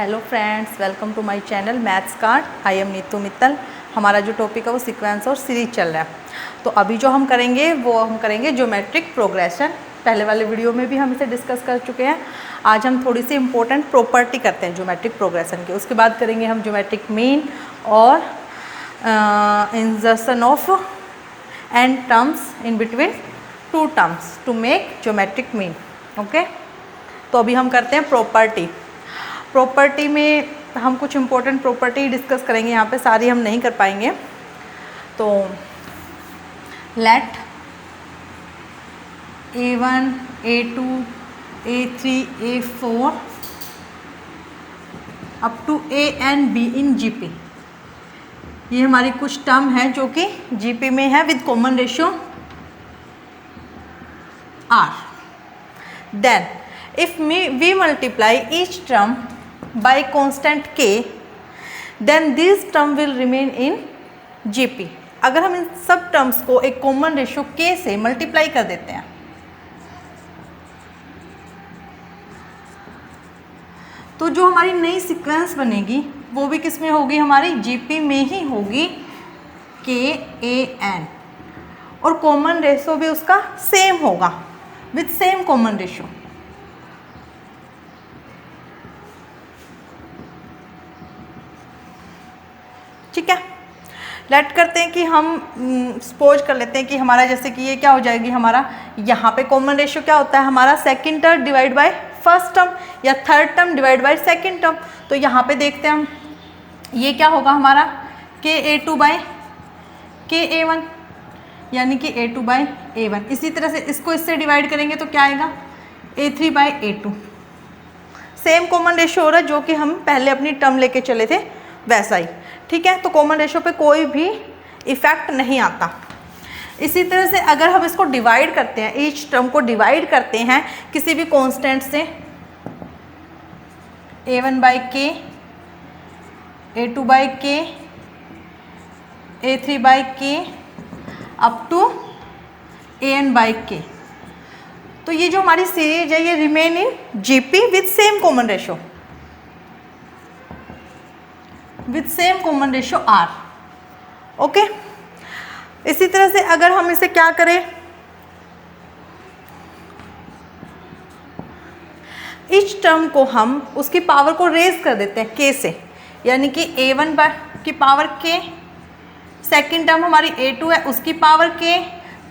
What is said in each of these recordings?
Hello friends, welcome to my channel maths card. I am Neetu Mittal. हमारा जो topic है वो सीक्वेंस और सीरीज चल रहा है। तो अभी जो हम करेंगे वो हम करेंगे ज्योमेट्रिक प्रोग्रेशन। पहले वाले वीडियो में भी हम इसे डिस्कस कर चुके हैं। आज हम थोड़ी सी इंपॉर्टेंट प्रॉपर्टी करते हैं ज्योमेट्रिक प्रोग्रेशन की। उसके बाद करेंगे हम ज्योमेट्रिक मीन और insertion of and terms in between two terms to make geometric mean. Okay, तो अभी हम करते हैं प्रॉपर्टी में हम कुछ इंपॉर्टेंट प्रॉपर्टी डिस्कस करेंगे। यहाँ पे सारी हम नहीं कर पाएंगे। तो let A1, A2, A3, A4 up to A and B इन GP। ये हमारी कुछ टर्म है जो कि GP में है विद कॉमन रेशियो R। देन if we multiply each term by constant k, then this term will remain in GP। अगर हम इन सब टर्म्स को एक कॉमन रेशियो k से मल्टीप्लाई कर देते हैं तो जो हमारी नई सीक्वेंस बनेगी वो भी किस में होगी, हमारी GP में ही होगी, KAN। और कॉमन रेशियो भी उसका सेम होगा विथ सेम कॉमन रेशियो। ठीक है, लेट करते हैं कि हम सपोज कर लेते हैं कि हमारा जैसे कि ये क्या हो जाएगी, हमारा यहाँ पे कॉमन रेशियो क्या होता है, हमारा second term divide by first term या third term divide by second term. तो यहाँ पे देखते हैं हम, ये क्या होगा हमारा KA2 बाय KA1 यानी कि A2 बाय A1। इसी तरह से इसको इससे डिवाइड करेंगे तो क्या आएगा, A3 bye A2। Same common ratio हो रहा है जो कि हम पहले अपनी टर्म लेके चले थे वैसा ही। ठीक है, तो कॉमन रेशियो पे कोई भी इफेक्ट नहीं आता। इसी तरह से अगर हम इसको डिवाइड करते हैं, ईच टर्म को डिवाइड करते हैं किसी भी कांस्टेंट से, A1 by K, A2 by K, A3 by K up to AN by K, तो ये जो हमारी सीरीज है ये remain in GP with same common ratio, with same common ratio R। Okay, इसी तरह से अगर हम इसे क्या करें, इच टर्म को हम उसकी पावर को रेज कर देते हैं K से, यानी कि A1 की पावर K, सेकेंड टर्म हमारी A2 है उसकी power K,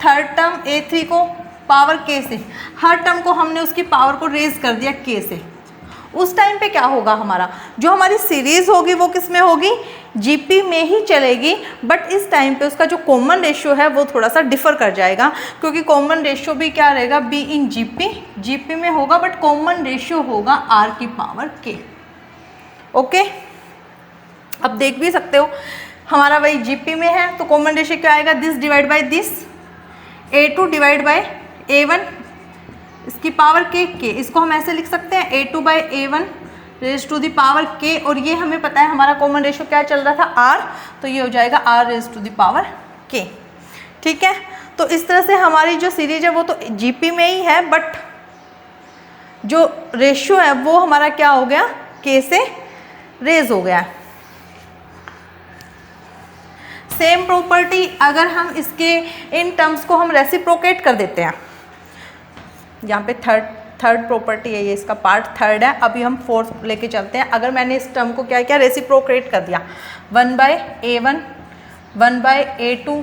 third term A3 को पावर K से, हर टर्म को हमने उसकी पावर को रेज कर दिया K से। उस टाइम पे क्या होगा, हमारा जो हमारी सीरीज होगी वो किस में होगी, GP में ही चलेगी। बट इस टाइम पे उसका जो कॉमन रेशियो है वो थोड़ा सा डिफर कर जाएगा, क्योंकि कॉमन रेशियो भी क्या रहेगा, B इन GP में होगा, बट कॉमन रेशियो होगा R की पावर K। ओके, अब देख भी सकते हो हमारा वही GP में है तो कॉमन रेशियो क्या आएगा, this divide by this, A2 divide by A1 इसकी पावर K। इसको हम ऐसे लिख सकते हैं A2 by A1 raise to the power K, और ये हमें पता है हमारा कॉमन रेशियो क्या चल रहा था, R, तो ये हो जाएगा R raise to the power K। ठीक है, तो इस तरह से हमारी जो सीरीज है वो तो GP में ही है, बट जो रेशियो है वो हमारा क्या हो गया, K से रेज हो गया। सेम प्रॉपर्टी अगर हम इसके इन टर्म्स को हम रेसिप्रोकेट कर देते हैं, यहाँ पे थर्ड प्रॉपर्टी है, ये इसका पार्ट थर्ड है। अभी हम फोर्थ लेके चलते हैं। अगर मैंने इस टर्म को क्या रेसिप्रोकेट कर दिया, 1 by A1, 1 by A2,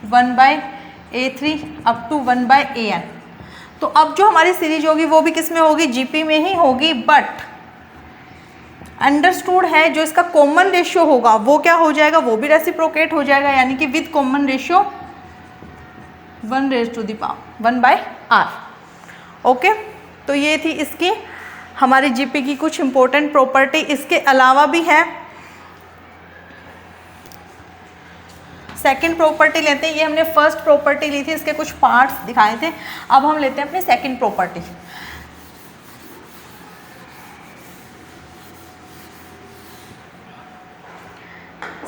1 by A3 up to 1 by AN, तो अब जो हमारी सीरीज होगी वो भी किस में होगी, GP में ही होगी। बट अंडरस्टूड है जो इसका कॉमन रेशियो होगा वो क्या हो जाएगा, वो भी रेसिप्रोकेट हो जाएगा, यानी कि with common ratio 1 raise to the power 1 by R। Okay, तो ये थी इसकी हमारी GP की कुछ इंपॉर्टेंट प्रॉपर्टी। इसके अलावा भी है, सेकंड प्रॉपर्टी लेते हैं। ये हमने फर्स्ट प्रॉपर्टी ली थी, इसके कुछ पार्ट्स दिखाए थे। अब हम लेते हैं अपनी सेकंड प्रॉपर्टी।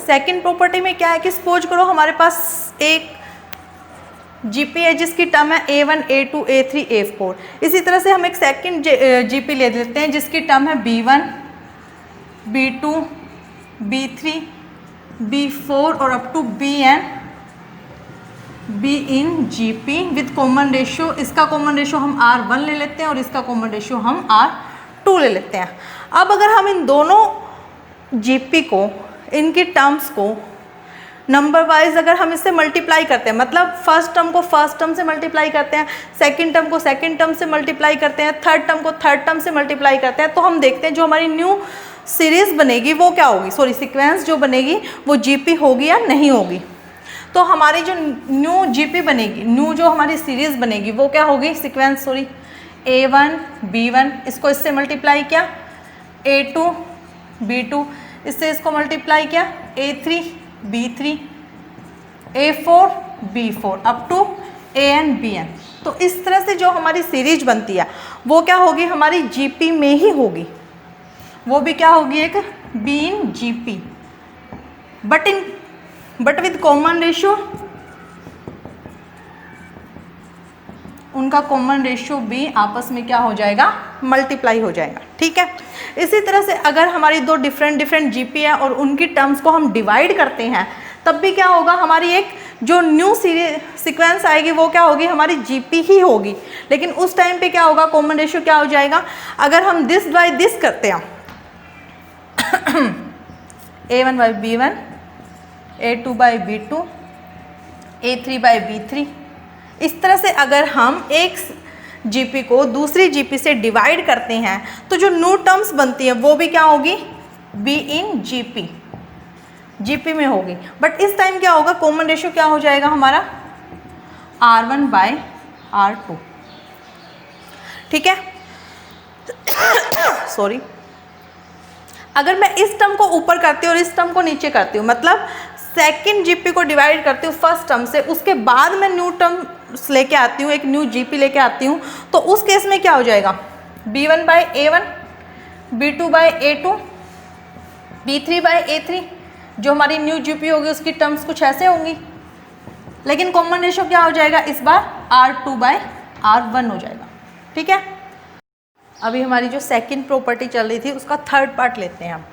सेकंड प्रॉपर्टी में क्या है कि सपोज करो हमारे पास एक GP है जिसकी टर्म है A1, A2, A3, A4। इसी तरह से हम एक सेकंड GP ले लेते हैं जिसकी टर्म है B1, B2, B3, B4 और up to Bn be in GP with common ratio. इसका कॉमन रेशियो हम R1 ले लेते हैं और इसका कॉमन रेशियो हम R2 ले लेते हैं। अब अगर हम इन दोनों GP को, इनकी टर्म्स को नंबर वाइज अगर हम इससे मल्टीप्लाई करते हैं, मतलब फर्स्ट टर्म को फर्स्ट टर्म से मल्टीप्लाई करते हैं, सेकंड टर्म को सेकंड टर्म से मल्टीप्लाई करते हैं, थर्ड टर्म को थर्ड टर्म से मल्टीप्लाई करते हैं, तो हम देखते हैं जो हमारी न्यू सीरीज़ बनेगी वो क्या होगी, सॉरी सीक्वेंस जो बनेगी वो GP होगी या नहीं होगी। तो हमारी जो न्यू GP बनेगी, न्यू जो हमारी सीरीज़ बनेगी वो क्या होगी, सीक्वेंस सॉरी A1 B1, इसको इससे मल्टीप्लाई किया, A2 B2, इससे इसको मल्टीप्लाई किया, A3 B3, A4 B4 up to AN BN। तो इस तरह से जो हमारी सीरीज बनती है वो क्या होगी, हमारी GP में ही होगी, वो भी क्या होगी, एक B इन GP, but with common ratio, उनका कॉमन रेशियो भी आपस में क्या हो जाएगा, मल्टीप्लाई हो जाएगा। ठीक है, इसी तरह से अगर हमारी दो डिफरेंट GP है और उनकी टर्म्स को हम डिवाइड करते हैं तब भी क्या होगा, हमारी एक जो न्यू सीक्वेंस आएगी वो क्या होगी, हमारी GP ही होगी। लेकिन उस टाइम पे क्या होगा, कॉमन रेशियो क्या हो जाएगा, अगर हम दिस बाय दिस करते हैं A1 by B1, A2 by B2, A3 by B3, इस तरह से अगर हम एक GP को दूसरी GP से डिवाइड करते हैं तो जो न्यू टर्म्स बनती हैं वो भी क्या होगी, B इन GP में होगी। बट इस टाइम क्या होगा, कॉमन रेशियो क्या हो जाएगा हमारा, R1 बाय R2। ठीक है, सॉरी, अगर मैं इस टर्म को ऊपर करती हूँ और इस टर्म को नीचे करती हूँ, मतलब सेकंड GP को डिवाइड करती हूँ फर्स्ट टर्म से, उसके बाद मैं न्यू टर्म्स लेके आती हूँ, एक न्यू GP लेके आती हूँ, तो उस केस में क्या हो जाएगा, B1 by A1, B2 by A2, B3 by A3, जो हमारी न्यू GP होगी उसकी टर्म्स कुछ ऐसे होंगी, लेकिन कॉमन रेशियो क्या हो जाएगा, इस बार R2 बाई R1 हो जाएगा। ठीक है, अभी हमारी जो सेकंड प्रॉपर्टी चल रही थी उसका थर्ड पार्ट लेते हैं हम।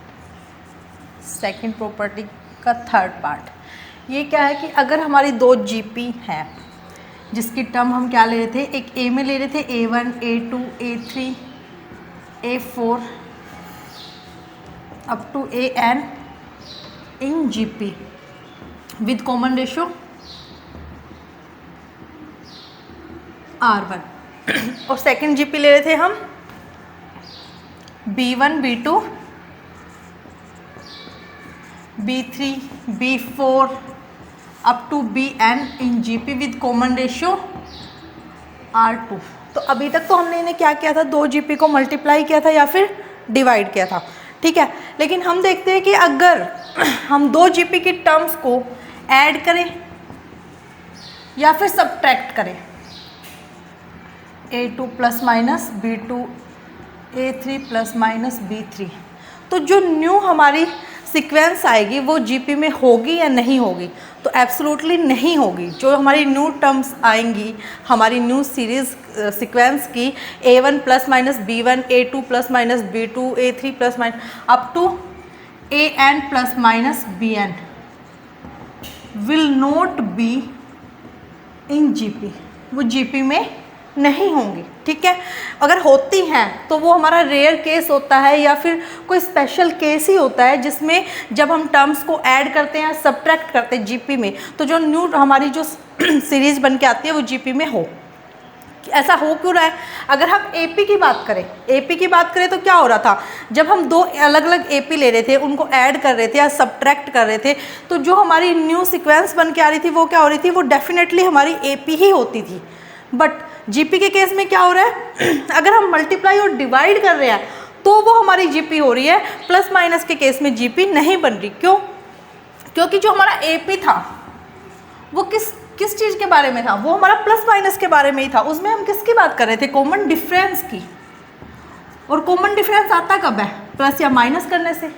सेकंड प्रॉपर्टी का थर्ड पार्ट ये क्या है कि अगर हमारी दो GP हैं जिसकी टर्म हम क्या ले रहे थे, एक A में ले रहे थे A1, A2, A3, A4 up to AN in GP with common ratio R1, और सेकंड GP ले रहे थे हम B1, B2, B3, B4 up to BN in GP with common ratio R2। तो अभी तक तो हमने इन्हें क्या किया था, दो GP को मल्टीप्लाई किया था या फिर डिवाइड किया था। ठीक है, लेकिन हम देखते हैं कि अगर हम दो GP की टर्म्स को ऐड करें या फिर सब्ट्रैक्ट करें, A2 plus minus B2, A3 plus minus B3, तो जो न्यू हमारी सीक्वेंस आएगी वो GP में होगी या नहीं होगी, तो एब्सोल्युटली नहीं होगी। जो हमारी न्यू टर्म्स आएंगी हमारी न्यू सीरीज़ सीक्वेंस की, A1 plus minus B1, A2 plus minus B2, A3 plus minus up to AN plus minus BN will not be in GP, वो GP में नहीं होंगी। ठीक है, अगर होती हैं तो वो हमारा रेयर केस होता है या फिर कोई स्पेशल केस ही होता है जिसमें जब हम टर्म्स को ऐड करते हैं, सब्ट्रैक्ट करते हैं GP में, तो जो न्यू हमारी जो सीरीज़ बन के आती है वो GP में हो। ऐसा हो क्यों रहा है, अगर हम AP की बात करें तो क्या हो रहा था, जब हम दो अलग अलग AP ले रहे थे, उनको ऐड कर रहे थे या सब्ट्रैक्ट कर रहे थे, तो जो हमारी न्यू सीक्वेंस बन के आ रही थी वो क्या हो रही थी, वो डेफिनेटली हमारी AP ही होती थी। बट GP के केस में क्या हो रहा है, अगर हम मल्टीप्लाई और डिवाइड कर रहे हैं तो वो हमारी GP हो रही है, प्लस माइनस के केस में GP नहीं बन रही। क्यों, क्योंकि जो हमारा AP था वो किस चीज़ के बारे में था, वो हमारा प्लस माइनस के बारे में ही था। उसमें हम किसकी बात कर रहे थे, कॉमन डिफरेंस की, और कॉमन डिफरेंस आता कब है, प्लस या माइनस करने से।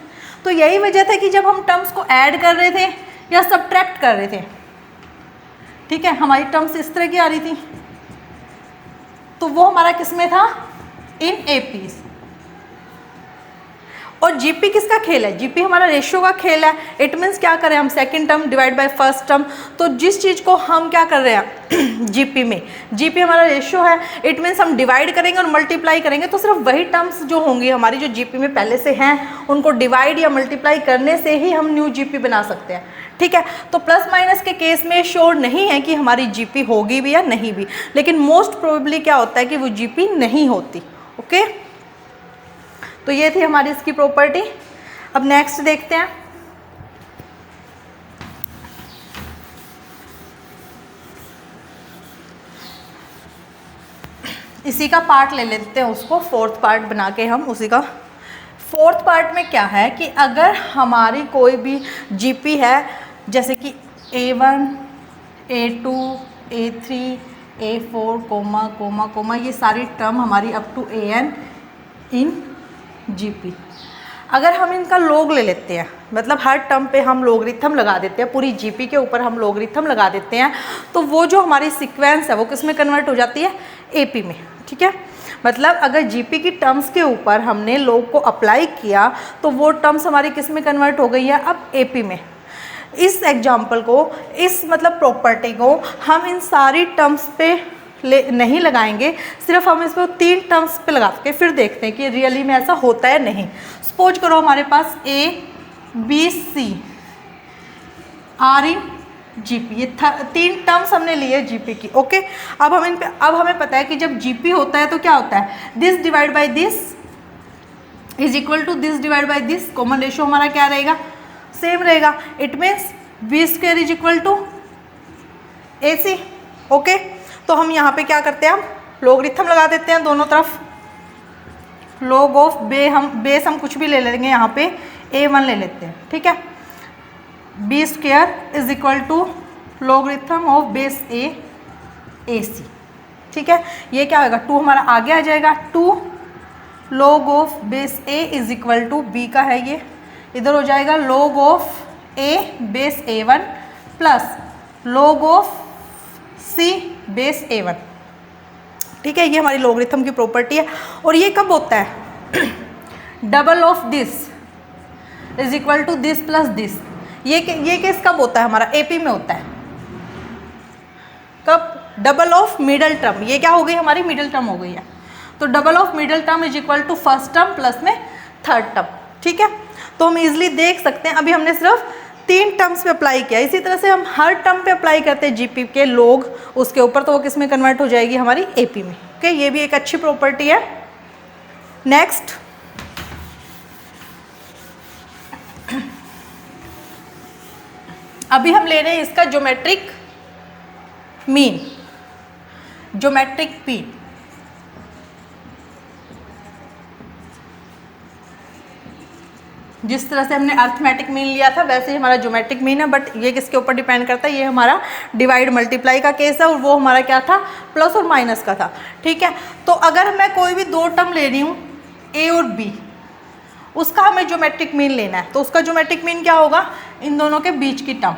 तो यही वजह था कि जब हम टर्म्स को ऐड कर रहे थे या सब्ट्रैक्ट कर रहे थे, ठीक है, हमारी टर्म्स इस तरह की आ रही थी, तो वो हमारा किस में था, इन APs। और जीपी किसका खेल है? जीपी हमारा रेशियो का खेल है। इट मीन्स क्या करें हम, second term divide by first term. तो जिस चीज़ को हम क्या कर रहे हैं जीपी में, जीपी हमारा रेशियो है, इट मीन्स हम डिवाइड करेंगे और मल्टीप्लाई करेंगे तो सिर्फ वही टर्म्स जो होंगी हमारी जो जीपी में पहले से हैं उनको डिवाइड या मल्टीप्लाई करने से ही हम न्यू जीपी बना सकते हैं। ठीक है, तो प्लस माइनस के केस में श्योर नहीं है कि हमारी जीपी होगी भी या नहीं भी, लेकिन मोस्ट प्रोबेबली क्या होता है कि वो जीपी नहीं होती। ओके, तो ये थी हमारी इसकी प्रॉपर्टी। अब नेक्स्ट देखते हैं। इसी का पार्ट ले लेते हैं, उसको फोर्थ पार्ट बना के हम उसी का। फोर्थ पार्ट में क्या है कि अगर हमारी कोई भी जीपी है जैसे कि A1, A2, A3, A4, coma coma coma, ये सारी टर्म हमारी up to AN in GP, अगर हम इनका लोग ले लेते हैं, मतलब हर टर्म पे हम लोगरिथम लगा देते हैं, पूरी जीपी के ऊपर हम लोगरिथम लगा देते हैं, तो वो जो हमारी सीक्वेंस है वो किस में कन्वर्ट हो जाती है? एपी में। ठीक है, मतलब अगर जीपी की टर्म्स के ऊपर हमने लोग को अप्लाई किया तो वो टर्म्स हमारी किस में कन्वर्ट हो गई है? अब एपी में। इस एग्जाम्पल को, इस मतलब प्रॉपर्टी को हम इन सारी टर्म्स पे नहीं लगाएंगे, सिर्फ हम इसको 3 टर्म्स पे लगा के फिर देखते हैं कि रियली में ऐसा होता है नहीं। सपोज करो हमारे पास A, B, C are in GP, ये 3 टर्म्स हमने लिए जीपी की। ओके, अब हम इन पे, अब हमें पता है कि जब जीपी होता है तो क्या होता है? This divide by this is equal to this divide by this. Common ratio हमारा क्या रहेगा? सेम रहेगा। It means B square is equal to A C. Okay, तो हम यहाँ पे क्या करते हैं, हम लोगरिथम लगा देते हैं दोनों तरफ। लॉग ऑफ बेस हम कुछ भी ले लेंगे, यहाँ पे A1 ले लेते हैं। ठीक है, B square is equal to logarithm of base A C. ठीक है, ये क्या होगा? 2 हमारा आगे आ जाएगा। 2 log of base A is equal to B का है ये, इधर हो जाएगा log of A base A1 plus log of C base A1। ठीक है, ये हमारी लोगरिथम की प्रॉपर्टी है। और ये कब होता है? Double of this is equal to this plus this. ये केस कब होता है? हमारा एपी में होता है। कब? Double of middle term. ये क्या हो गई? हमारी मिडल टर्म हो गई है। तो double of middle term is equal to first term plus में थर्ड टर्म। ठीक है, तो हम इजिली देख सकते हैं, अभी हमने सिर्फ 3 टर्म्स पे अप्लाई किया, इसी तरह से हम हर टर्म पे अप्लाई करते हैं जीपी के लोग उसके ऊपर, तो वो किस में कन्वर्ट हो जाएगी? हमारी एपी में। ओके, ये भी एक अच्छी प्रॉपर्टी है। नेक्स्ट, अभी हम ले रहे हैं इसका ज्योमेट्रिक मीन, ज्योमेट्रिक मीन। जिस तरह से हमने अर्थमेटिक मीन लिया था वैसे ही हमारा ज्योमेट्रिक मीन है, बट ये किसके ऊपर डिपेंड करता है? ये हमारा डिवाइड मल्टीप्लाई का केस है और वो हमारा क्या था? प्लस और माइनस का था। ठीक है, तो अगर मैं कोई भी 2 टर्म ले रही हूँ ए और बी, उसका हमें ज्योमेट्रिक मीन लेना है, तो उसका ज्योमेट्रिक मीन क्या होगा? इन दोनों के बीच की टर्म।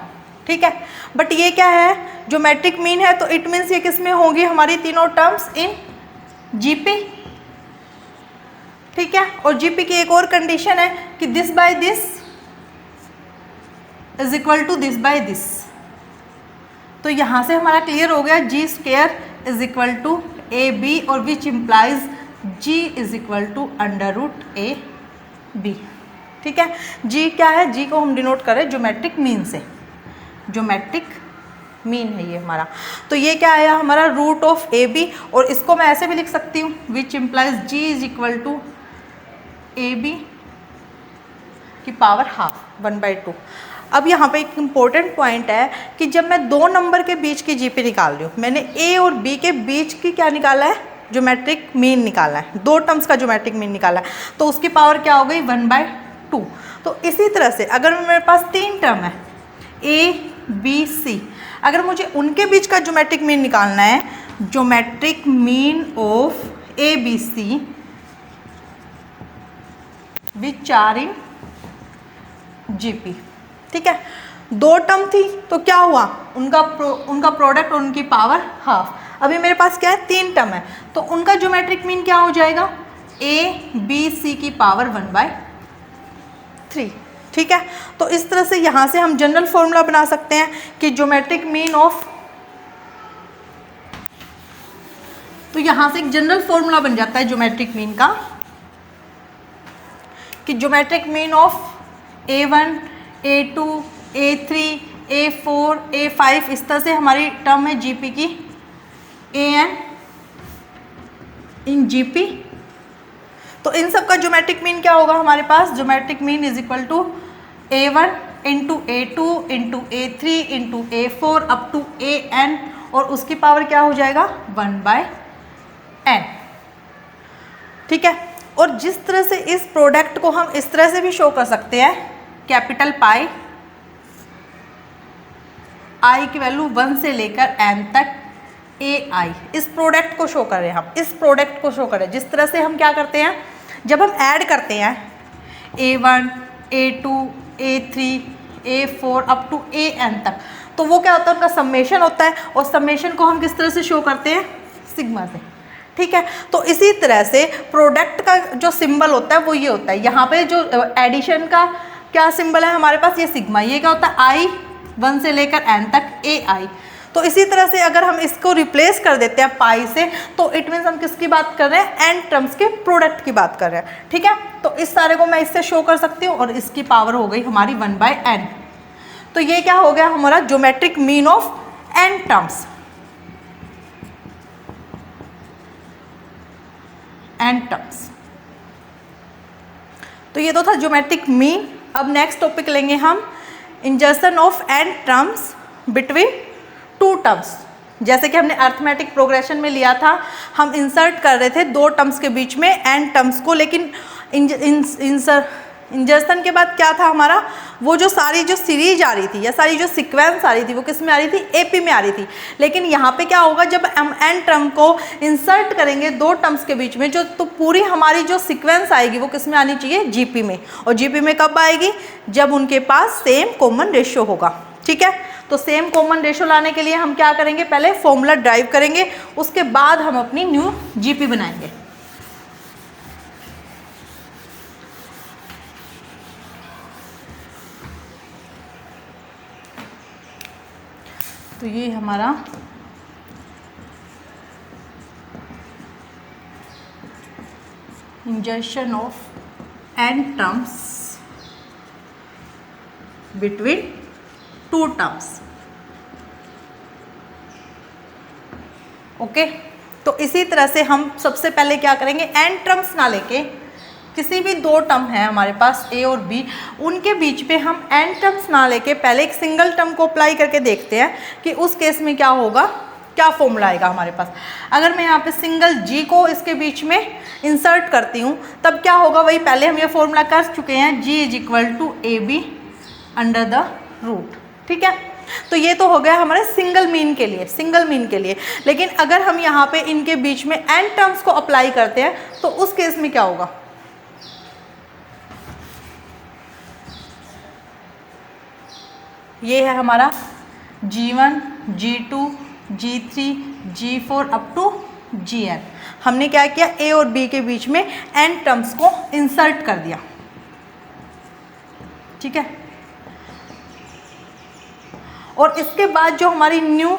ठीक है, बट ये क्या है? ज्योमेट्रिक मीन है, तो इट मीन्स ये किस में होगी? हमारी तीनों टर्म्स इन जीपी। ठीक है, और जीपी की एक और कंडीशन है कि this by this is equal to this by this. तो यहाँ से हमारा क्लियर हो गया, G square is equal to A B, और which implies G is equal to under root A B. ठीक है, जी क्या है? जी को हम डिनोट करें ज्योमेट्रिक मीन से, ज्योमेट्रिक मीन है ये हमारा। तो ये क्या आया? हमारा रूट ऑफ ए बी, और इसको मैं ऐसे भी लिख सकती हूँ, which implies G is equal to A B की पावर हाफ 1/2। अब यहाँ पे एक इम्पोर्टेंट पॉइंट है कि जब मैं 2 नंबर के बीच की जीपी निकाल रही हूँ, मैंने ए और बी के बीच की क्या निकाला है? ज्योमेट्रिक मीन निकाला है, 2 टर्म्स का ज्योमेट्रिक मीन निकाला है, तो उसकी पावर क्या हो गई? 1/2। तो इसी तरह से अगर मेरे पास 3 टर्म है ए बी सी, अगर मुझे उनके बीच का ज्योमेट्रिक मीन निकालना है, geometric mean of A B C which are in GP. ठीक है, 2 टर्म थी तो क्या हुआ? उनका प्रोडक्ट और उनकी पावर हाफ। अभी मेरे पास क्या है? 3 टर्म है, तो उनका ज्योमेट्रिक मीन क्या हो जाएगा? ए बी सी की पावर 1/2। 3। ठीक है, तो इस तरह से यहाँ से हम जनरल फॉर्मूला बना सकते हैं कि ज्योमेट्रिक मीन ऑफ, तो यहाँ से एक जनरल फॉर्मूला बन जाता है ज्योमेट्रिक मीन का कि geometric mean of A1, A2, A3, A4, A5, इस तरह से हमारी टर्म है जीपी की AN इन जीपी। तो इन सब का ज्योमेट्रिक मीन क्या होगा हमारे पास, geometric mean is equal to A1 into A2 into A3 into A4 up to AN, और उसकी पावर क्या हो जाएगा 1/n। ठीक है, और जिस तरह से इस प्रोडक्ट को हम इस तरह से भी शो कर सकते हैं, कैपिटल पाई i की वैल्यू 1 से लेकर n तक AI, इस प्रोडक्ट को शो कर रहे हैं हम, इस प्रोडक्ट को शो कर रहे हैं। जिस तरह से हम क्या करते हैं, जब हम ऐड करते हैं A1, A2, A3, A4 up to AN तक, तो वो क्या होता है, उनका समेशन होता है, और समेशन को हम किस तरह से शो करते हैं, सिग्मा से। ठीक है, तो इसी तरह से प्रोडक्ट का जो सिंबल होता है वो ये होता है। यहाँ पे जो एडिशन का क्या सिंबल है हमारे पास, ये सिग्मा, ये क्या होता है i 1 से लेकर n तक AI। तो इसी तरह से अगर हम इसको रिप्लेस कर देते हैं पाई से, तो इट मीन्स हम किसकी बात कर रहे हैं, n टर्म्स के प्रोडक्ट की बात कर रहे हैं। ठीक है, तो इस सारे को मैं इससे शो कर सकती हूँ, और इसकी पावर हो गई हमारी 1/n। तो ये क्या हो गया हमारा geometric mean of n terms, n terms. तो ये तो था ज्योमेट्रिक मीन। अब नेक्स्ट टॉपिक लेंगे हम, इंजर्शन of n terms between two terms. जैसे कि हमने अर्थमेटिक प्रोग्रेशन में लिया था, हम इंसर्ट कर रहे थे दो टर्म्स के बीच में n टर्म्स को, लेकिन इंजर्शन के बाद क्या था हमारा, वो जो सारी जो सीरीज आ रही थी या सारी जो सीक्वेंस आ रही थी वो किस में आ रही थी, एपी में आ रही थी। लेकिन यहाँ पे क्या होगा, जब हम n टर्म को इंसर्ट करेंगे दो टर्म्स के बीच में, जो तो पूरी हमारी जो सीक्वेंस आएगी वो किस में आनी चाहिए, जीपी में। और जीपी में कब आएगी, जब उनके पास सेम कॉमन रेशियो होगा। ठीक है, तो सेम कॉमन रेशियो लाने के लिए हम क्या करेंगे, पहले फॉर्मूला ड्राइव करेंगे, उसके बाद हम अपनी न्यू जीपी बनाएंगे। तो ये हमारा इंजर्शन of n terms between two terms. Okay, तो इसी तरह से हम सबसे पहले क्या करेंगे, n टर्म्स ना लेके किसी भी दो टर्म है हमारे पास a और b, उनके बीच पे हम n टर्म्स ना लेके पहले एक सिंगल टर्म को अप्लाई करके देखते हैं कि उस केस में क्या होगा, क्या फॉर्मूला आएगा हमारे पास। अगर मैं यहाँ पे सिंगल g को इसके बीच में इंसर्ट करती हूँ तब क्या होगा, वही पहले हम ये फॉर्मूला कर चुके हैं, g is equal to AB under the root. ठीक है, तो ये तो हो गया हमारे सिंगल मीन के लिए, सिंगल मीन के लिए। लेकिन अगर हम यहाँ पे इनके बीच में n टर्म्स को अप्लाई करते हैं तो उस केस में क्या होगा, ये है हमारा G1, G2, G3, G4 up to Gn। हमने क्या किया, A और B के बीच में n टर्म्स को इंसर्ट कर दिया। ठीक है, और इसके बाद जो हमारी न्यू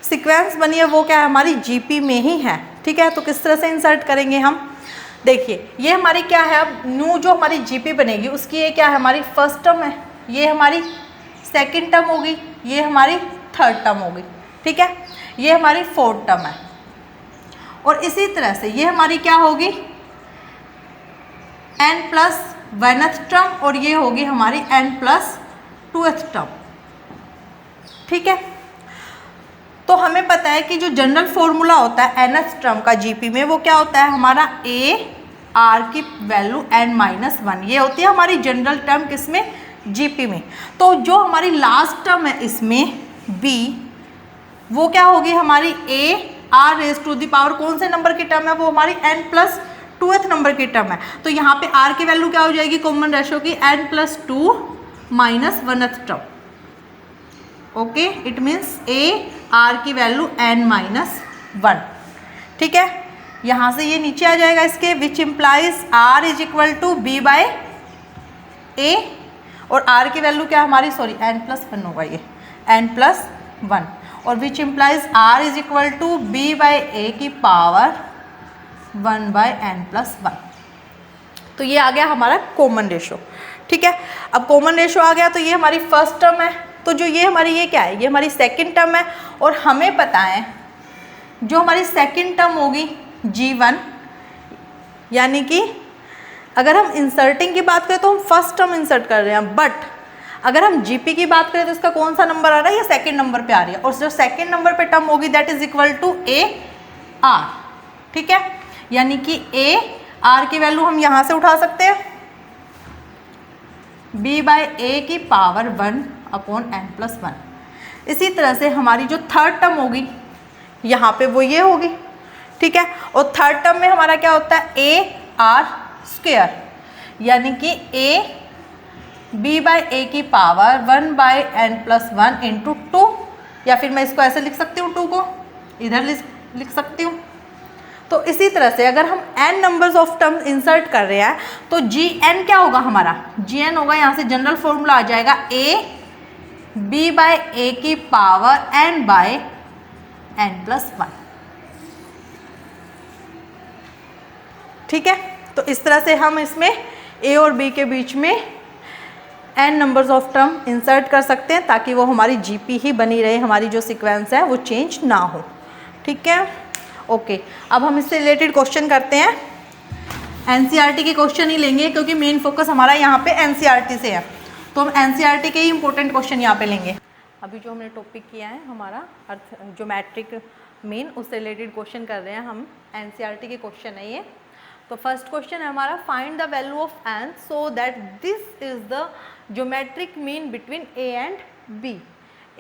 सीक्वेंस बनी है वो क्या है, हमारी जीपी में ही है। ठीक है, तो किस तरह से इंसर्ट करेंगे हम, देखिए ये हमारी क्या है, अब न्यू जो हमारी जीपी बनेगी उसकी ये क्या है, हमारी फर्स्ट टर्म है, ये हमारी सेकंड टर्म होगी, ये हमारी थर्ड टर्म होगी। ठीक है, ये हमारी फोर्थ टर्म है, और इसी तरह से ये हमारी क्या होगी, n प्लस 1th टर्म, और ये होगी हमारी n प्लस 2th टर्म। ठीक है, तो हमें पता है कि जो जनरल फॉर्मूला होता है nth टर्म का जीपी में, वो क्या होता है हमारा a r की वैल्यू n-1, ये होती है हमारी जनरल टर्म किसमें, जीपी में। तो जो हमारी लास्ट टर्म है इसमें b, वो क्या होगी हमारी a r raise to the power, कौन से नंबर की टर्म है, वो हमारी n प्लस 2th नंबर की टर्म है। तो यहाँ पे r की वैल्यू क्या हो जाएगी कॉमन रेशियो की, n plus 2 minus 1th term. Okay, it means a r की वैल्यू n-1। ठीक है, यहाँ से ये नीचे आ जाएगा इसके, which implies r is equal to b by A और आर की वैल्यू क्या हमारी, सॉरी n+1 होगा ये, n+1, और which implies R is equal to B by A की पावर 1/n+1। तो ये आ गया हमारा कॉमन रेशो। ठीक है, अब कॉमन रेशो आ गया तो ये हमारी फर्स्ट टर्म है, तो जो ये हमारी ये क्या है, ये हमारी सेकंड टर्म है, और हमें पता है जो हमारी सेकंड टर्म होगी G1, यानी कि अगर हम इंसर्टिंग की बात करें तो हम फर्स्ट टर्म इंसर्ट कर रहे हैं, बट अगर हम GP की बात करें तो इसका कौन सा नंबर आ रहा है, ये सेकंड नंबर पे आ रही है, और जो सेकंड नंबर पे टर्म होगी that is equal to AR। ठीक है, यानी कि AR की वैल्यू हम यहां से उठा सकते हैं B/A की पावर 1/n+1। इसी तरह से हमारी जो थर्ड टर्म होगी यहाँ पे वो ये होगी। ठीक है, और थर्ड टर्म में हमारा क्या होता है, AR², यानी कि B/A की पावर 1/n+1 इंटू 2, या फिर मैं इसको ऐसे लिख सकती हूँ, 2 को इधर लिख सकती हूँ। तो इसी तरह से अगर हम n numbers of term insert कर रहे हैं तो Gn क्या होगा हमारा, Gn होगा, यहाँ से जनरल फॉर्मूला आ जाएगा B/A की पावर n/n+1। ठीक है, तो इस तरह से हम इसमें A और B के बीच में n numbers of term insert कर सकते हैं ताकि वो हमारी GP ही बनी रहे, हमारी जो सीक्वेंस है वो चेंज ना हो। ठीक है, ओके, अब हम इससे रिलेटेड क्वेश्चन करते हैं। NCERT के क्वेश्चन ही लेंगे क्योंकि मेन फोकस हमारा यहाँ पे NCERT से है, तो हम NCERT के ही इंपॉर्टेंट क्वेश्चन यहाँ पे लेंगे। अभी जो हमने टॉपिक किया है हमारा ज्योमेट्रिक मीन, उससे रिलेटेड क्वेश्चन कर रहे हैं हम, NCERT के क्वेश्चन है ये। तो फर्स्ट क्वेश्चन है हमारा, find the value of n so that this is the geometric mean between A and B।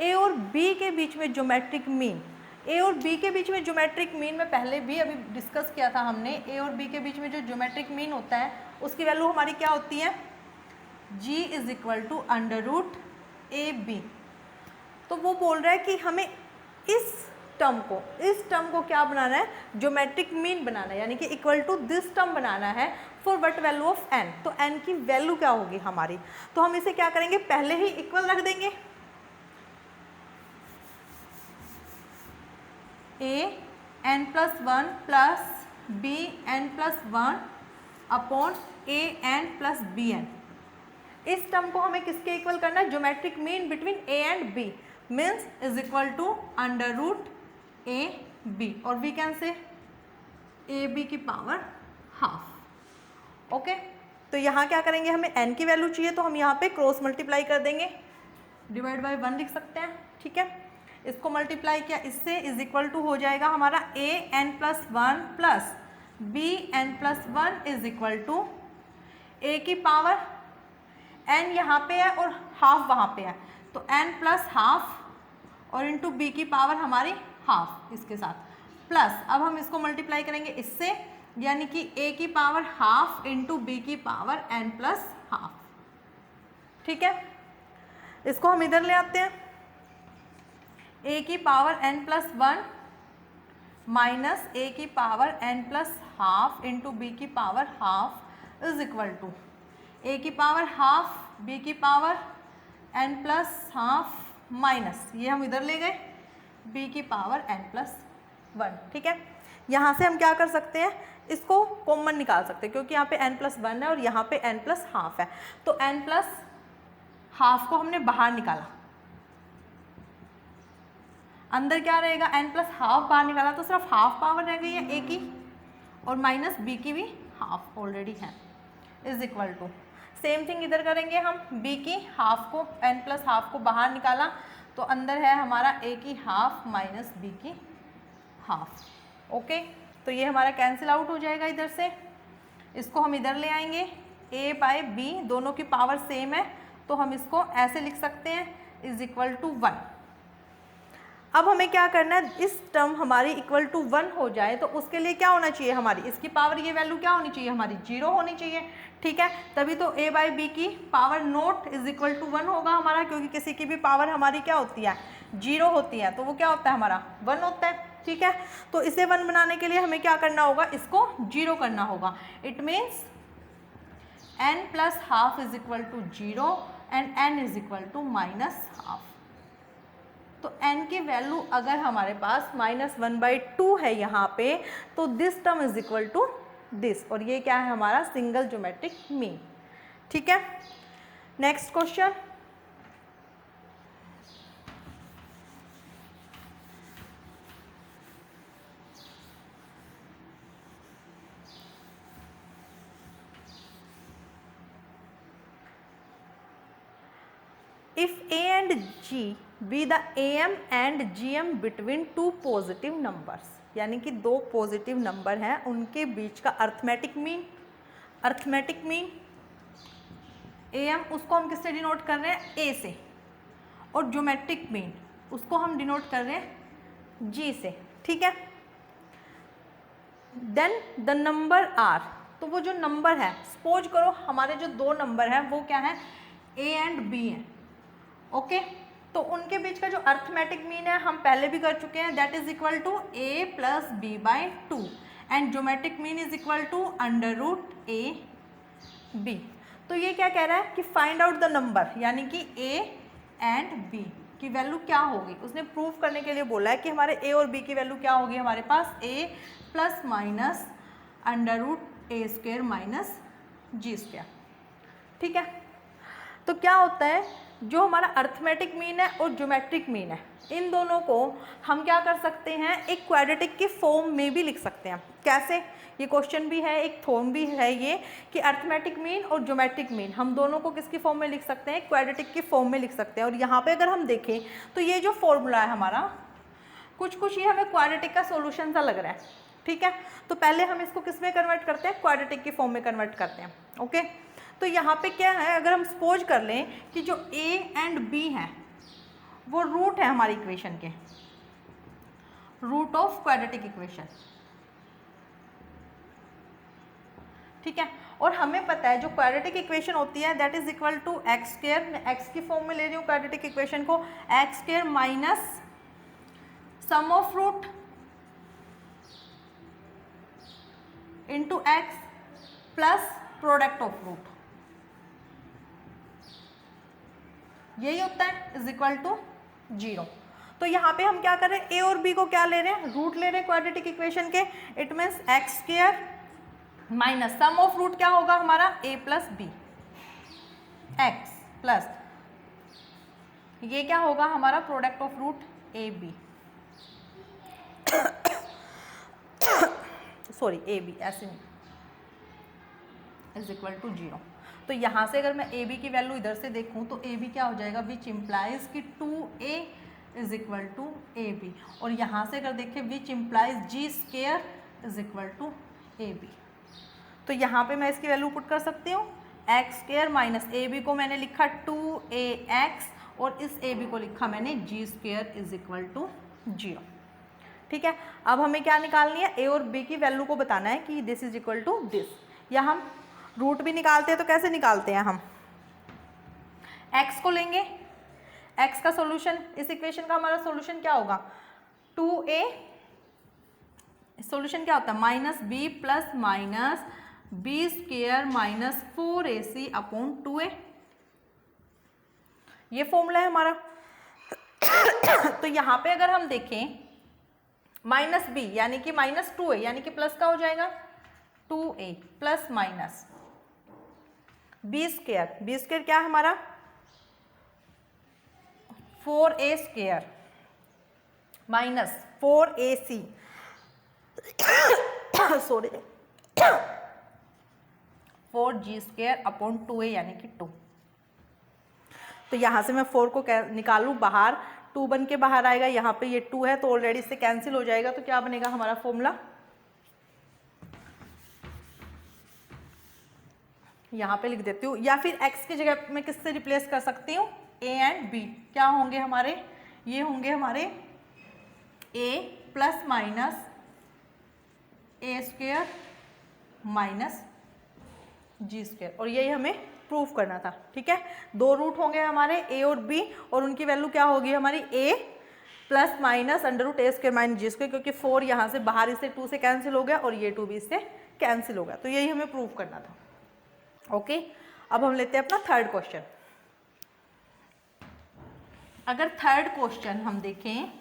A और B के बीच में ज्योमेट्रिक मीन, A और B के बीच में ज्योमेट्रिक मीन में पहले भी अभी डिस्कस किया था हमने। A और B के बीच में जो ज्योमेट्रिक मीन होता है उसकी वैल्यू हमारी क्या होती है, G is equal to √AB। तो वो बोल रहा है कि हमें इस टर्म को क्या बनाना है, ज्योमेट्रिक मीन बनाना है, यानी कि इक्वल टू दिस टर्म बनाना है for what value of n। तो n की वैल्यू क्या होगी हमारी, तो हम इसे क्या करेंगे, पहले ही इक्वल रख देंगे, AN+1 plus BN+1 upon AN+BN। इस टर्म को हमें किसके इक्वल करना है, geometric mean between A and B means is equal to √AB, और वी कैन से AB की पावर हाफ। ओके, तो यहाँ क्या करेंगे, हमें n की वैल्यू चाहिए तो हम यहाँ पे क्रॉस मल्टीप्लाई कर देंगे, डिवाइड बाय 1 लिख सकते हैं। ठीक है, इसको मल्टीप्लाई किया इससे इज इक्वल टू हो जाएगा हमारा AN+1 plus BN+1 is equal to A की पावर n यहाँ पे है और हाफ वहाँ पे है, तो n+½ और इंटू B की पावर हमारी हाफ इसके साथ, प्लस अब हम इसको मल्टीप्लाई करेंगे इससे, यानी कि A की पावर हाफ इंटू B की पावर n+½ ठीक है, इसको हम इधर ले आते हैं, A की पावर n+1 माइनस A की पावर n+½ इंटू B की power half is equal to A की पावर हाफ B की पावर n+½ माइनस, ये हम इधर ले गए, B की पावर n+1। ठीक है, यहाँ से हम क्या कर सकते हैं, इसको कॉमन निकाल सकते हैं क्योंकि यहाँ पे n+1 है और यहाँ पे n+½ है, तो n+½ को हमने बाहर निकाला, अंदर क्या रहेगा, n+½ बाहर निकाला तो सिर्फ हाफ पावर रह गई है A की, और माइनस B की भी हाफ ऑलरेडी है, is equal to same thing इधर करेंगे हम, B की हाफ को n+½ को बाहर निकाला तो अंदर है हमारा A की हाफ माइनस B की हाफ। ओके, तो ये हमारा कैंसिल आउट हो जाएगा इधर से, इसको हम इधर ले आएंगे, A/B दोनों की पावर सेम है तो हम इसको ऐसे लिख सकते हैं इज इक्वल टू 1। अब हमें क्या करना है, इस टर्म हमारी इक्वल टू 1 हो जाए तो उसके लिए क्या होना चाहिए, हमारी इसकी पावर ये वैल्यू क्या होनी चाहिए, हमारी 0 होनी चाहिए। ठीक है, तभी तो A/B की power nought is equal to 1 होगा हमारा, क्योंकि किसी की भी पावर हमारी क्या होती है, 0 होती है, तो वो क्या होता है हमारा 1 होता है। ठीक है, तो इसे 1 बनाने के लिए हमें क्या करना होगा, इसको 0 करना होगा। It means n plus half is equal to 0 and n is equal to minus half. तो n की वैल्यू अगर हमारे पास -1/2 है यहाँ पे, तो this term is equal to this, और ये क्या है हमारा सिंगल ज्योमेट्रिक मीन। ठीक है, next question. If A and G be the AM and GM between two positive numbers, यानी कि दो पॉजिटिव नंबर हैं उनके बीच का arithmetic mean, arithmetic mean AM उसको हम किससे डिनोट कर रहे हैं A से, और ज्योमेट्रिक मीन उसको हम डिनोट कर रहे हैं G से। ठीक है, देन द नंबर आर, तो वो जो नंबर है, सपोज करो हमारे जो दो नंबर हैं वो क्या है A एंड B हैं। ओके, तो उनके बीच का जो अर्थमेटिक मीन है हम पहले भी कर चुके हैं, that is equal to a plus B by 2 and geometric mean is equal to √a_b। तो ये क्या कह रहा है कि फाइंड आउट द नंबर, यानी कि a एंड b की वैल्यू क्या होगी। उसने प्रूव करने के लिए बोला है कि हमारे a और b की वैल्यू क्या होगी, हमारे पास a plus minus √a² minus g²। ठीक है, तो क्या होता है, जो हमारा अर्थमेटिक मीन है और ज्योमेट्रिक मीन है, इन दोनों को हम क्या कर सकते हैं, एक क्वाड्रेटिक के फॉर्म में भी लिख सकते हैं। कैसे, ये क्वेश्चन भी है, एक फॉर्म भी है ये, कि अर्थमेटिक मीन और ज्योमेट्रिक मीन हम दोनों को किसकी फॉर्म में लिख सकते हैं, क्वाड्रेटिक के फॉर्म में लिख सकते हैं। और यहाँ पे अगर हम देखें तो ये जो फॉर्मूला है हमारा, कुछ ये हमें क्वाड्रेटिक का सोल्यूशन सा लग रहा है। ठीक है, तो पहले हम इसको किस में कन्वर्ट करते हैं, क्वाड्रेटिक के फॉर्म में कन्वर्ट करते हैं। ओके, तो यहाँ पे क्या है, अगर हम सपोज कर लें कि जो a एंड b हैं वो रूट है हमारी इक्वेशन के, रूट ऑफ क्वाड्रेटिक इक्वेशन। ठीक है, और हमें पता है जो क्वाड्रेटिक इक्वेशन होती है that is equal to x², मैं x की फॉर्म में ले रही हूँ क्वाड्रेटिक इक्वेशन को, x² minus sum of root into x plus product of root, यही होता है, इज इक्वल टू 0। तो यहाँ पे हम क्या कर रहे हैं, a और b को क्या ले रहे हैं, रूट ले रहे हैं क्वाड्रेटिक इक्वेशन के। It means x² minus sum of root क्या होगा हमारा a plus b, x plus ये क्या होगा हमारा product of root a b, sorry a b, ऐसे नहीं, इज इक्वल टू 0। तो यहाँ से अगर मैं ए बी की वैल्यू इधर से देखूँ तो ए बी क्या हो जाएगा, विच इम्प्लाइज कि 2a is equal to A B, और यहाँ से अगर देखें which implies g² is equal to A B. तो यहाँ पे मैं इसकी वैल्यू पुट कर सकती हूँ, x² माइनस ए बी को मैंने लिखा 2ax और इस ए बी को लिखा मैंने g² इज इक्वल टू 0। ठीक है, अब हमें क्या निकालनी है, ए और बी की वैल्यू को बताना है कि this is equal to this, या हम रूट भी निकालते हैं। तो कैसे निकालते हैं हम, x को लेंगे, x का सॉल्यूशन, इस इक्वेशन का हमारा सॉल्यूशन क्या होगा 2a, सॉल्यूशन क्या होता है minus b plus minus b² minus 4ac upon 2a, ये फॉर्मूला है हमारा। तो यहाँ पे अगर हम देखें माइनस b यानी कि माइनस 2a यानी कि प्लस का हो जाएगा 2a प्लस माइनस b² क्या है हमारा 4a² minus 4ac sorry 4g² upon 2a यानी कि 2। तो यहाँ से मैं 4 को निकालूँ बाहर, 2 बन के बाहर आएगा, यहाँ पे ये 2 है तो ऑलरेडी इससे कैंसिल हो जाएगा। तो क्या बनेगा हमारा फॉर्मूला, यहाँ पे लिख देती हूँ, या फिर x की जगह मैं किससे रिप्लेस कर सकती हूँ, a एंड b क्या होंगे हमारे, ये होंगे हमारे a plus minus a² minus g², और यही हमें प्रूफ करना था। ठीक है, दो रूट होंगे हमारे a और b और उनकी वैल्यू क्या होगी हमारी a plus minus √a² minus g², क्योंकि 4 यहाँ से बाहर इससे 2 से कैंसिल हो गया और ये 2 भी इससे कैंसिल हो गया। तो यही हमें प्रूफ करना था। ओके, अब हम लेते हैं अपना थर्ड क्वेश्चन। अगर थर्ड क्वेश्चन हम देखें,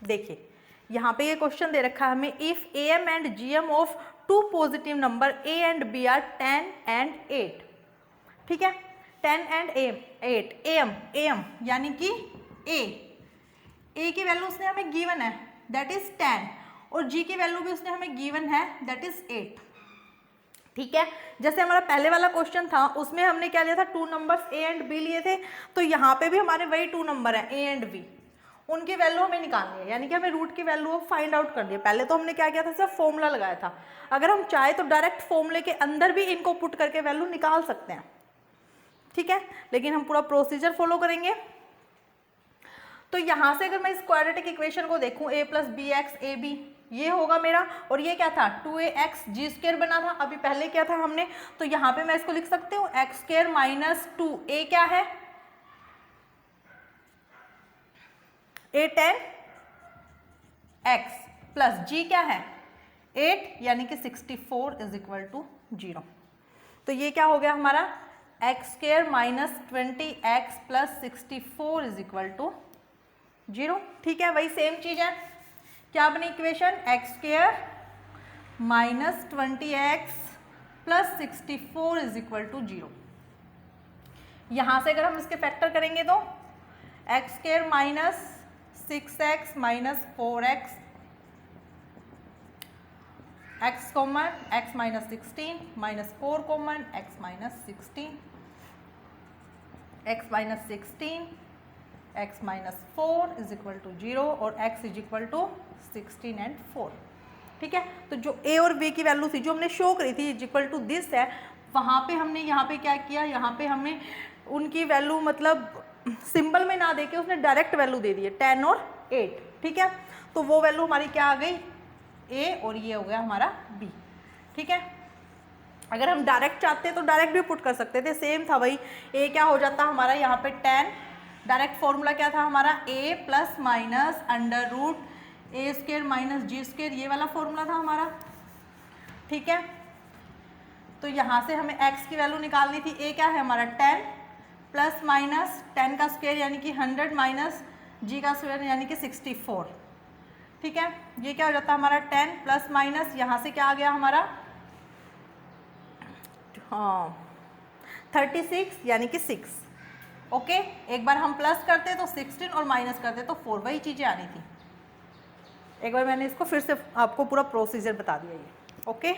देखिए यहाँ पे ये क्वेश्चन दे रखा है हमें, if am and gm of two positive number a and b are 10 and 8, ठीक है, 10 एंड 8 am यानी कि a की वैल्यू उसने हमें गिवन है दैट इज 10 और g की वैल्यू भी उसने हमें गिवन है दैट इज 8, ठीक है। जैसे हमारा पहले वाला क्वेश्चन था उसमें हमने क्या लिया था, two numbers a and b लिए थे, तो यहाँ पे भी हमारे वही टू नंबर है a एंड b, उनकी वैल्यू हमें निकालनी है, यानी कि हमें रूट की वैल्यू फाइंड आउट करनी है। पहले तो हमने क्या किया था, सिर्फ फॉर्मूला लगाया था, अगर हम चाहे तो डायरेक्ट फॉर्मूले के अंदर भी इनको पुट करके वैल्यू निकाल सकते हैं, ठीक है, लेकिन हम पूरा प्रोसीजर फॉलो करेंगे। तो यहाँ से अगर मैं इस क्वाड्रेटिक इक्वेशन को देखूँ, a plus B x A B, ये होगा मेरा, और ये क्या था 2ax जी स्क्वायर बना था अभी पहले क्या था हमने, तो यहाँ पे मैं इसको लिख सकती हूँ एक्स स्क्वायर माइनस 2a क्या है, a 10 x प्लस g क्या है 8 यानी कि 64 इज इक्वल टू 0। तो ये क्या हो गया हमारा x square minus 20x plus 64 is equal to 0, ठीक है, वही सेम चीज है, क्या बनी इक्वेशन, x square minus 20x plus 64 is equal to 0। यहां से अगर हम इसके फैक्टर करेंगे तो x square minus 6x minus 4x, x common x minus 16 minus 4 common x minus 16, x minus 16 x minus 4 is equal to 0 और x is equal to 16 and 4, ठीक है। तो जो a और b की वैल्यू थी जो हमने शो करी थी इज इक्वल टू दिस है, वहाँ पे हमने यहाँ पे क्या किया, यहाँ पे हमने उनकी वैल्यू मतलब सिंबल में ना देके उसने डायरेक्ट वैल्यू दे दी है 10 और 8, ठीक है, तो वो वैल्यू हमारी क्या आ गई a और ये हो गया हमारा b, ठीक है। अगर हम डायरेक्ट चाहते तो डायरेक्ट भी पुट कर सकते थे, सेम था वही, a क्या हो जाता हमारा यहाँ पे 10, डायरेक्ट फॉर्मूला क्या था हमारा a plus minus under root a square minus G square, ये वाला फॉर्मूला था हमारा, ठीक है। तो यहाँ से हमें x की वैल्यू निकालनी थी, a क्या है हमारा 10 प्लस माइनस 10 का स्क्वायर यानी कि 100 माइनस g का स्क्वायर यानी कि 64, ठीक है। ये क्या हो जाता है हमारा 10 प्लस माइनस यहाँ से क्या आ गया हमारा, हाँ 36 यानी कि 6, ओके। एक बार हम प्लस करते तो 16 और माइनस करते तो 4, वही चीज़ें आनी थी। एक बार मैंने इसको फिर से आपको पूरा प्रोसीजर बता दिया ये, ओके।